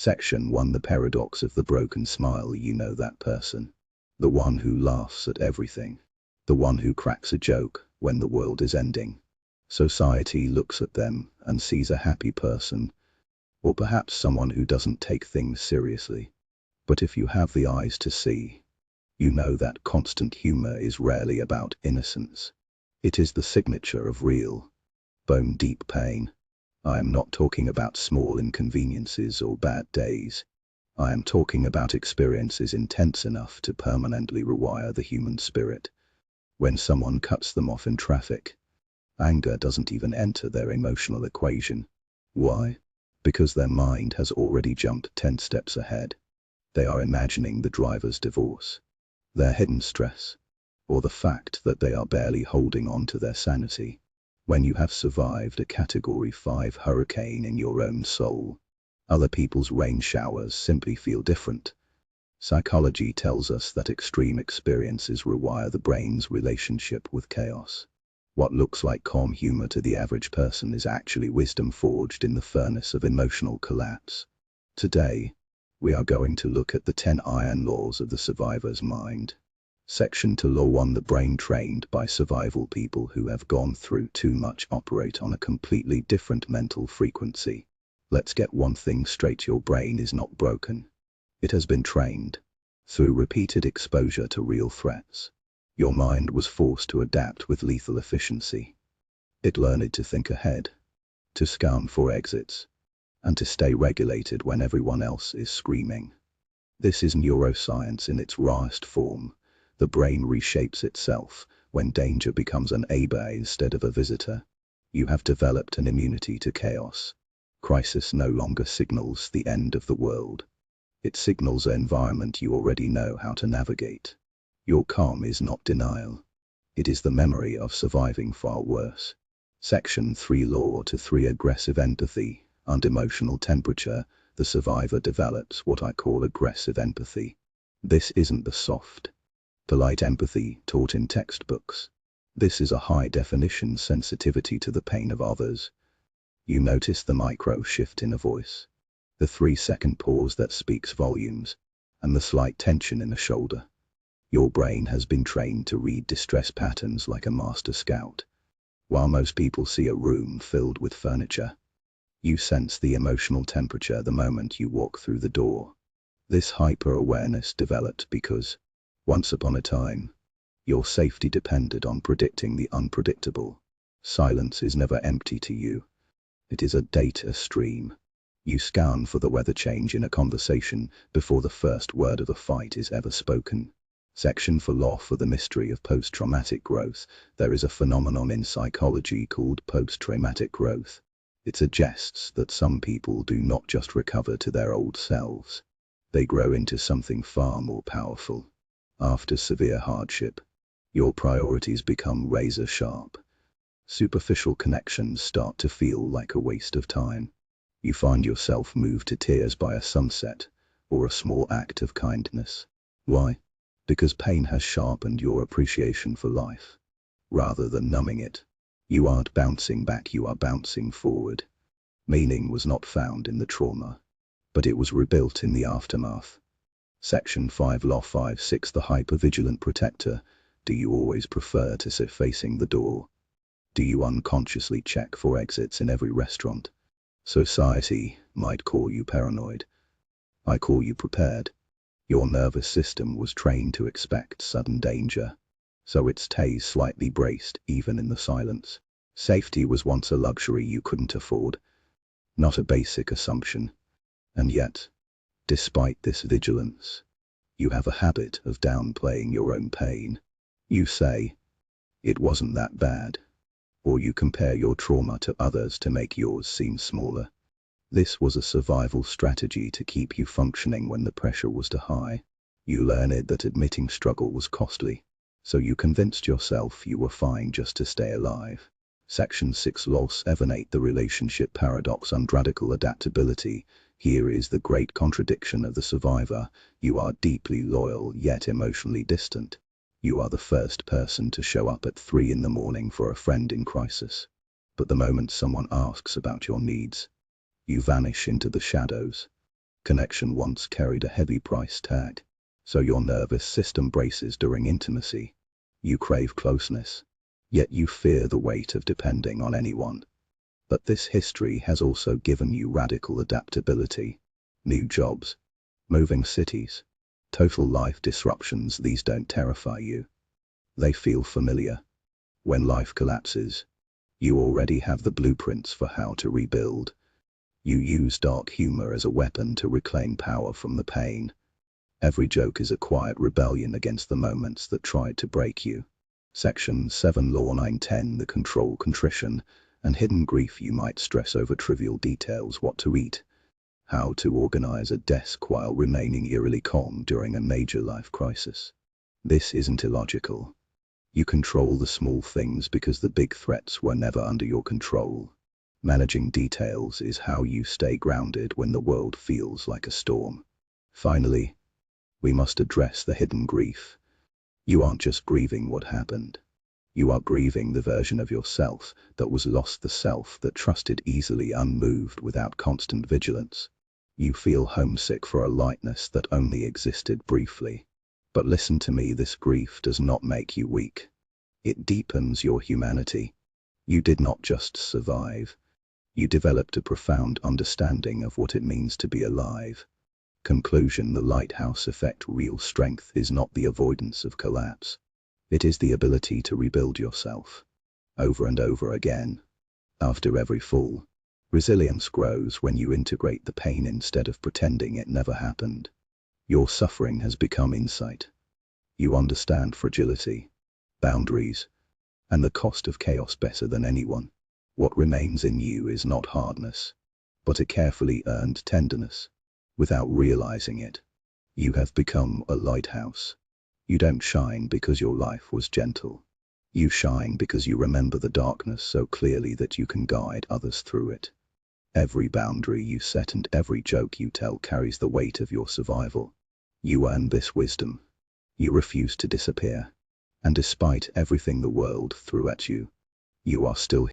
Section 1. The paradox of the broken smile. You know that person. The one who laughs at everything. The one who cracks a joke when the world is ending. Society looks at them and sees a happy person, or perhaps someone who doesn't take things seriously. But if you have the eyes to see, you know that constant humor is rarely about innocence. It is the signature of real, bone-deep pain. I am not talking about small inconveniences or bad days. I am talking about experiences intense enough to permanently rewire the human spirit. When someone cuts them off in traffic, anger doesn't even enter their emotional equation. Why? Because their mind has already jumped 10 steps ahead. They are imagining the driver's divorce, their hidden stress, or the fact that they are barely holding on to their sanity. When you have survived a Category 5 hurricane in your own soul, other people's rain showers simply feel different. Psychology tells us that extreme experiences rewire the brain's relationship with chaos. What looks like calm humor to the average person is actually wisdom forged in the furnace of emotional collapse. Today, we are going to look at the 10 iron laws of the survivor's mind. Section 2. Law 1. The brain trained by survival. People who have gone through too much operate on a completely different mental frequency. Let's get one thing straight: your brain is not broken. It has been trained. Through repeated exposure to real threats, your mind was forced to adapt with lethal efficiency. It learned to think ahead, to scan for exits, and to stay regulated when everyone else is screaming. This is neuroscience in its rawest form. The brain reshapes itself when danger becomes an neighbor instead of a visitor. You have developed an immunity to chaos. Crisis no longer signals the end of the world. It signals an environment you already know how to navigate. Your calm is not denial. It is the memory of surviving far worse. Section 3. Law 3. Aggressive empathy. Under emotional temperature, the survivor develops what I call aggressive empathy. This isn't the soft, polite empathy taught in textbooks. This is a high-definition sensitivity to the pain of others. You notice the micro shift in a voice, the 3-second pause that speaks volumes, and the slight tension in a shoulder. Your brain has been trained to read distress patterns like a master scout. While most people see a room filled with furniture, you sense the emotional temperature the moment you walk through the door. This hyper-awareness developed because, once upon a time, your safety depended on predicting the unpredictable. Silence is never empty to you. It is a data stream. You scan for the weather change in a conversation before the first word of the fight is ever spoken. Section 4. Law for the mystery of post-traumatic growth. There is a phenomenon in psychology called post-traumatic growth. It suggests that some people do not just recover to their old selves. They grow into something far more powerful. After severe hardship, your priorities become razor sharp. Superficial connections start to feel like a waste of time. You find yourself moved to tears by a sunset or a small act of kindness. Why? Because pain has sharpened your appreciation for life. Rather than numbing it, you aren't bouncing back, you are bouncing forward. Meaning was not found in the trauma, but it was rebuilt in the aftermath. Section 5. Law 5. 6. The hypervigilant protector. Do you always prefer to sit facing the door? Do you unconsciously check for exits in every restaurant? Society might call you paranoid. I call you prepared. Your nervous system was trained to expect sudden danger, so it stays slightly braced even in the silence. Safety was once a luxury you couldn't afford, not a basic assumption. And yet, despite this vigilance, you have a habit of downplaying your own pain. You say, "It wasn't that bad," or you compare your trauma to others to make yours seem smaller. This was a survival strategy to keep you functioning when the pressure was too high. You learned that admitting struggle was costly, so you convinced yourself you were fine just to stay alive. Section 6. Law 7. 8. The relationship paradox and radical adaptability. Here is the great contradiction of the survivor. You are deeply loyal yet emotionally distant. You are the first person to show up at 3 in the morning for a friend in crisis. But the moment someone asks about your needs, you vanish into the shadows. Connection once carried a heavy price tag, so your nervous system braces during intimacy. You crave closeness, yet you fear the weight of depending on anyone. But this history has also given you radical adaptability. New jobs, moving cities, total life disruptions. These don't terrify you. They feel familiar. When life collapses, you already have the blueprints for how to rebuild. You use dark humor as a weapon to reclaim power from the pain. Every joke is a quiet rebellion against the moments that tried to break you. Section 7 Law 910 The control, contrition, and hidden grief. You might stress over trivial details: what to eat, how to organize a desk, while remaining eerily calm during a major life crisis. This isn't illogical. You control the small things because the big threats were never under your control. Managing details is how you stay grounded when the world feels like a storm. Finally, we must address the hidden grief. You aren't just grieving what happened. You are grieving the version of yourself that was lost, the self that trusted easily, unmoved, without constant vigilance. You feel homesick for a lightness that only existed briefly. But listen to me, this grief does not make you weak. It deepens your humanity. You did not just survive. You developed a profound understanding of what it means to be alive. Conclusion: the lighthouse effect. Real strength is not the avoidance of collapse. It is the ability to rebuild yourself over and over again. After every fall, resilience grows when you integrate the pain instead of pretending it never happened. Your suffering has become insight. You understand fragility, boundaries, and the cost of chaos better than anyone. What remains in you is not hardness, but a carefully earned tenderness. Without realizing it, you have become a lighthouse. You don't shine because your life was gentle. You shine because you remember the darkness so clearly that you can guide others through it. Every boundary you set and every joke you tell carries the weight of your survival. You earn this wisdom. You refuse to disappear. And despite everything the world threw at you, you are still